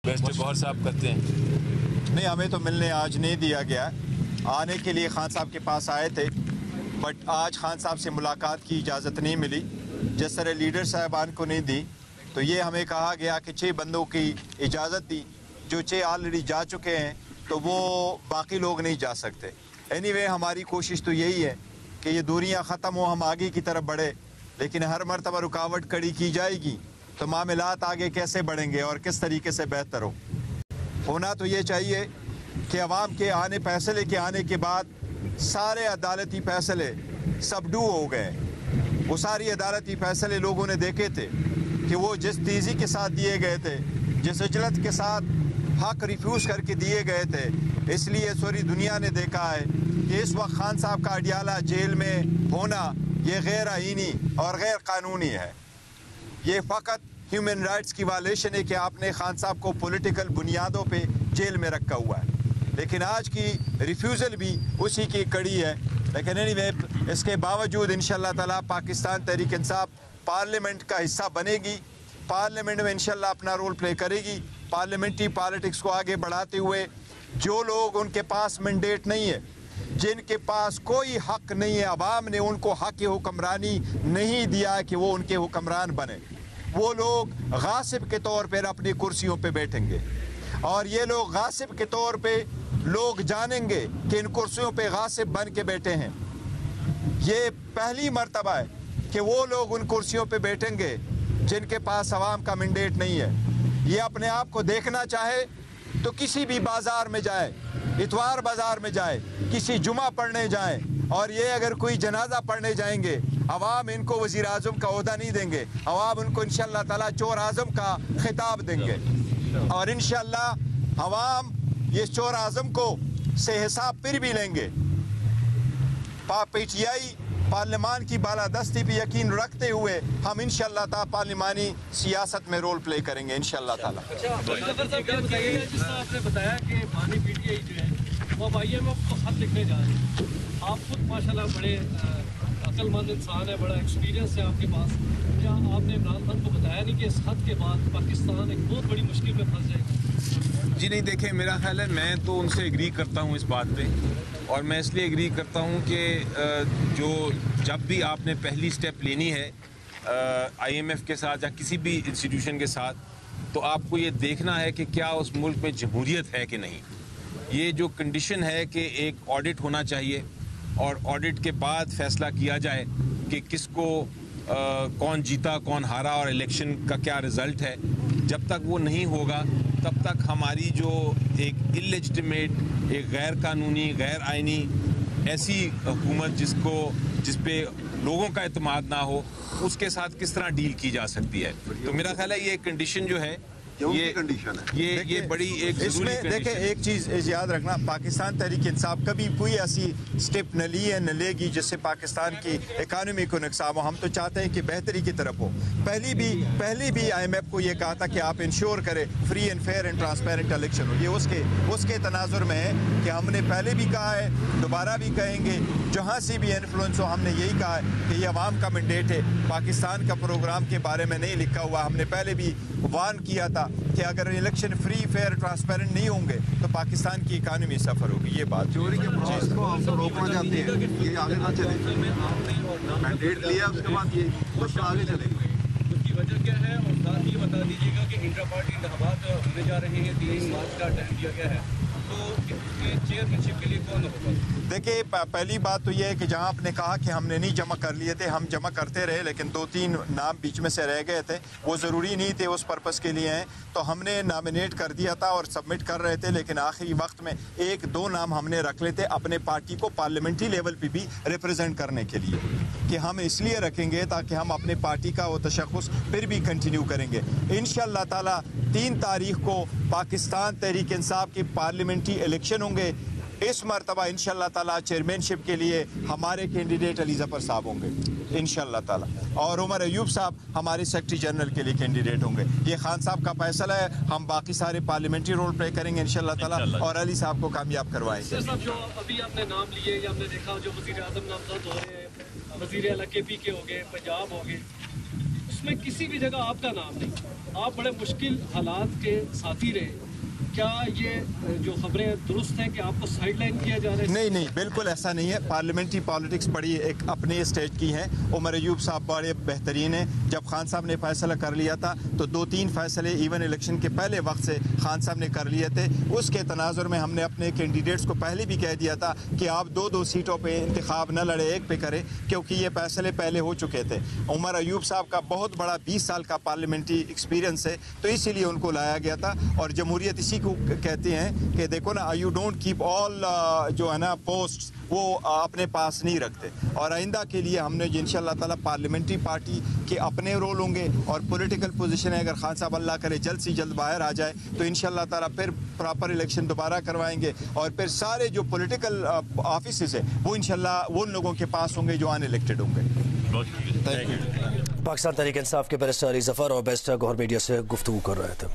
Best بہت صاحب کرتے ہیں. نہیں, ہمیں تو ملنے آج نہیں دیا گیا. آنے کے لیے خان صاحب کے پاس آئے تھے, بٹ آج خان صاحب سے ملاقات کی اجازت نہیں ملی. جس طرح لیڈر صاحبان کو نہیں دی, تو یہ ہمیں کہا گیا کہ 6 بندوں کی اجازت دی. جو 6 آلریڈی جا چکے ہیں, تو وہ باقی لوگ نہیں جا سکتے. اینی وے ہماری کوشش تو یہی ہے کہ یہ دوریاں ختم ہو, ہم آگے کی طرف بڑھے. لیکن ہر مرتبہ رکاوٹ کھڑی کی جائے گی تو معاملات آگے کیسے بڑھیں گے اور کس طریقے سے بہتر ہو. ہونا تو یہ چاہیے کہ عوام کے فیصلے کے آنے کے بعد سارے عدالتی فیصلے سب ڈو ہو گئے. وہ ساری عدالتی فیصلے لوگوں نے دیکھے تھے کہ وہ جس تیزی کے ساتھ دیے گئے تھے, جس عجلت کے ساتھ حق ریفیوز کر کے دیے گئے تھے. اس لیے سوری دنیا نے دیکھا ہے کہ اس وقت خان صاحب کا اڈیالہ جیل میں ہونا یہ غیر آئینی اور غیر قانونی ہے. یہ فقط ہیومن رائٹس کی وائلیشن ہے کہ آپ نے خان صاحب کو پولیٹیکل بنیادوں پہ جیل میں رکھا ہوا ہے. لیکن آج کی ریفیوزل بھی اسی کی کڑی ہے. لیکن اینی وے اس کے باوجود انشاءاللہ تعالیٰ پاکستان تحریک انصاف پارلیمنٹ کا حصہ بنے گی. پارلیمنٹ میں انشاءاللہ اپنا رول پلے کرے گی. پارلیمنٹری پالیٹکس کو آگے بڑھاتے ہوئے جو لوگ ان کے پاس مینڈیٹ نہیں ہے, جن کے پاس کوئی حق نہیں ہے, عوام نے ان کو حق حکمرانی نہیں دیا کہ وہ ان کے حکمران بنے, وہ لوگ غاصب کے طور پر اپنی کرسیوں پہ بیٹھیں گے. اور یہ لوگ غاصب کے طور پہ لوگ جانیں گے کہ ان کرسیوں پہ غاصب بن کے بیٹھے ہیں. یہ پہلی مرتبہ ہے کہ وہ لوگ ان کرسیوں پہ بیٹھیں گے جن کے پاس عوام کا مینڈیٹ نہیں ہے. یہ اپنے آپ کو دیکھنا چاہے تو کسی بھی بازار میں جائے, اتوار بازار میں جائے, کسی جمعہ پڑھنے جائیں, اور یہ اگر کوئی جنازہ پڑھنے جائیں گے, عوام ان کو وزیر اعظم کا عہدہ نہیں دیں گے, عوام ان کو انشاءاللہ تعالیٰ چور اعظم کا خطاب دیں گے. اور انشاءاللہ عوام یہ چور اعظم کو سے حساب پھر بھی لیں گے. پی ٹی آئی پارلیمان کی بالادستی پہ یقین رکھتے ہوئے ہم انشاءاللہ تعالیٰ پارلیمانی سیاست میں رول پلے کریں گے انشاءاللہ تعالیٰ. جس طرح آپ نے بتایا کہ بانی پی ٹی آئی جو ہے وہ اب آئی ایم ایف کو خط لکھنے جا رہے ہیں. آپ خود ماشاءاللہ بڑے عقل مند انسان ہے, بڑا ایکسپیرینس ہے آپ کے پاس. کیا آپ نے عمران خان کو بتایا نہیں کہ اس خط کے بعد پاکستان ایک بہت بڑی مشکل میں پھنس جائے گا؟ جی نہیں, دیکھیں میرا خیال ہے میں تو ان سے ایگری کرتا ہوں اس بات پہ, اور میں اس لیے ایگری کرتا ہوں کہ جب بھی آپ نے پہلی سٹیپ لینی ہے آئی ایم ایف کے ساتھ یا کسی بھی انسٹیٹیوشن کے ساتھ, تو آپ کو یہ دیکھنا ہے کہ کیا اس ملک میں جمہوریت ہے کہ نہیں. یہ جو کنڈیشن ہے کہ ایک آڈٹ ہونا چاہیے, اور آڈٹ کے بعد فیصلہ کیا جائے کہ کس کو کون جیتا کون ہارا اور الیکشن کا کیا رزلٹ ہے. جب تک وہ نہیں ہوگا تب تک ہماری جو ایک اللیجٹمیٹ, ایک غیر قانونی, غیر آئینی ایسی حکومت جس پہ لوگوں کا اعتماد نہ ہو, اس کے ساتھ کس طرح ڈیل کی جا سکتی ہے. تو میرا خیال ہے یہ کنڈیشن جو ہے یہ بڑی ایک اس میں دیکھیں ایک چیز یاد رکھنا, پاکستان تحریک انصاف کبھی کوئی ایسی سٹیپ نہ لی ہے نہ لے گی جس سے پاکستان کی اکانومی کو نقصان ہو. ہم تو چاہتے ہیں کہ بہتری کی طرف ہو. پہلی بھی آئی ایم ایف کو یہ کہا تھا کہ آپ انشور کریں free and fair and transparent election ہو. یہ اس کے تناظر میں ہے کہ ہم نے پہلے بھی کہا ہے, دوبارہ بھی کہیں گے, جہاں سے بھی انفلوئنس ہو ہم نے یہی کہا ہے کہ یہ عوام کا مینڈیٹ ہے. پاکستان کا پروگرام کے بارے میں نہیں لکھا ہوا. ہم نے پہلے بھی وارن کیا تھا کہ اگر الیکشن فری فیئر ٹرانسپیرنٹ نہیں ہوں گے تو پاکستان کی اکانومی سفر ہوگی. یہ بات چوری کے پروسیس کو ہم روکنا چاہتے ہیں, یہ آگے نہ چلے. مینڈیٹ لیا اس کے بعد یہ مسئلہ آگے چلے گا. اس کی وجہ کیا ہے, اور ساتھ یہ بتا دیجیے گا کہ انٹرا پارٹی انتخابات ہونے جا رہے ہیں, 3 مارچ کا ٹائم دیا گیا ہے, تو اس کے چیئرمین کے لیے کون ہوگا؟ دیکھیں پہلی بات تو یہ ہے کہ جہاں آپ نے کہا کہ ہم نے نہیں جمع کر لیے تھے, ہم جمع کرتے رہے لیکن 2-3 نام بیچ میں سے رہ گئے تھے, وہ ضروری نہیں تھے اس پرپس کے لیے ہیں, تو ہم نے نامینیٹ کر دیا تھا اور سبمٹ کر رہے تھے. لیکن آخری وقت میں 1-2 نام ہم نے رکھ لیتے اپنے پارٹی کو پارلیمنٹری لیول پہ بھی ریپرزینٹ کرنے کے لیے, کہ ہم اس لیے رکھیں گے تاکہ ہم اپنے پارٹی کا وہ تشخص پھر بھی کنٹینیو کریں گے. انشاءاللہ تعالیٰ 3 تاریخ کو پاکستان تحریک انصاف کی پارلیمنٹری الیکشن ہوں گے. اس مرتبہ انشاءاللہ تعالیٰ چیئرمین شپ کے لیے ہمارے کینڈیڈیٹ علی ظفر صاحب ہوں گے انشاءاللہ تعالیٰ, اور عمر ایوب صاحب ہمارے سیکرٹری جنرل کے لیے کینڈیڈیٹ ہوں گے. یہ خان صاحب کا فیصلہ ہے, ہم باقی سارے پارلیمنٹری رول پلے کریں گے انشاءاللہ تعالیٰ, اور علی صاحب کو کامیاب کروائیں گے. صاحب جو ابھی آپ نے نام لیے یا ہم نے دیکھا جو وزیر اعظم نامزد ہو رہے ہیں, وزیر اعلیٰ کے پی کے ہو گئے, پنجاب ہو گئے, اس میں کسی بھی جگہ آپ کا نام نہیں. آپ بڑے مشکل حالات کے ساتھی رہے. کیا یہ جو خبریں درست ہیں کہ آپ کو سائڈ لائن کیا جا رہا ہے؟ نہیں بالکل ایسا نہیں ہے. پارلیمنٹری پالیٹکس بڑی ایک اپنے اسٹیج کی ہے. عمر ایوب صاحب بڑے بہترین ہیں. جب خان صاحب نے فیصلہ کر لیا تھا تو 2-3 فیصلے ایون الیکشن کے پہلے وقت سے خان صاحب نے کر لیے تھے. اس کے تناظر میں ہم نے اپنے کینڈیڈیٹس کو پہلے بھی کہہ دیا تھا کہ آپ 2 سیٹوں پہ انتخاب نہ لڑے، ایک پہ کریں، کیونکہ یہ فیصلے پہلے ہو چکے تھے. عمر ایوب صاحب کا بہت بڑا 20 سال کا پارلیمنٹری ایکسپیرینس ہے، تو اسی لیے ان کو لایا گیا تھا. اور جمہوریت اسی کو کہتے ہیں کہ دیکھو نا، یو ڈونٹ کیپ آل جو ہے نا پوسٹ، وہ اپنے پاس نہیں رکھتے. اور آئندہ کے لیے ہم نے انشاءاللہ تعالیٰ پارلیمنٹری پارٹی کے اپنے رول ہوں گے اور پولیٹیکل پوزیشن ہے. اگر خان صاحب اللہ کرے جلد سے جلد باہر آ جائے تو انشاءاللہ تعالیٰ پھر پراپر الیکشن دوبارہ کروائیں گے، اور پھر سارے جو پولیٹیکل آفیسز ہیں وہ انشاءاللہ ان لوگوں کے پاس ہوں گے جو ان الیکٹڈ ہوں گے. پاکستان تحریک انصاف کے بیرسٹر علی ظفر اور بیرسٹر گوہر میڈیا سے گفتگو کر رہے تھے.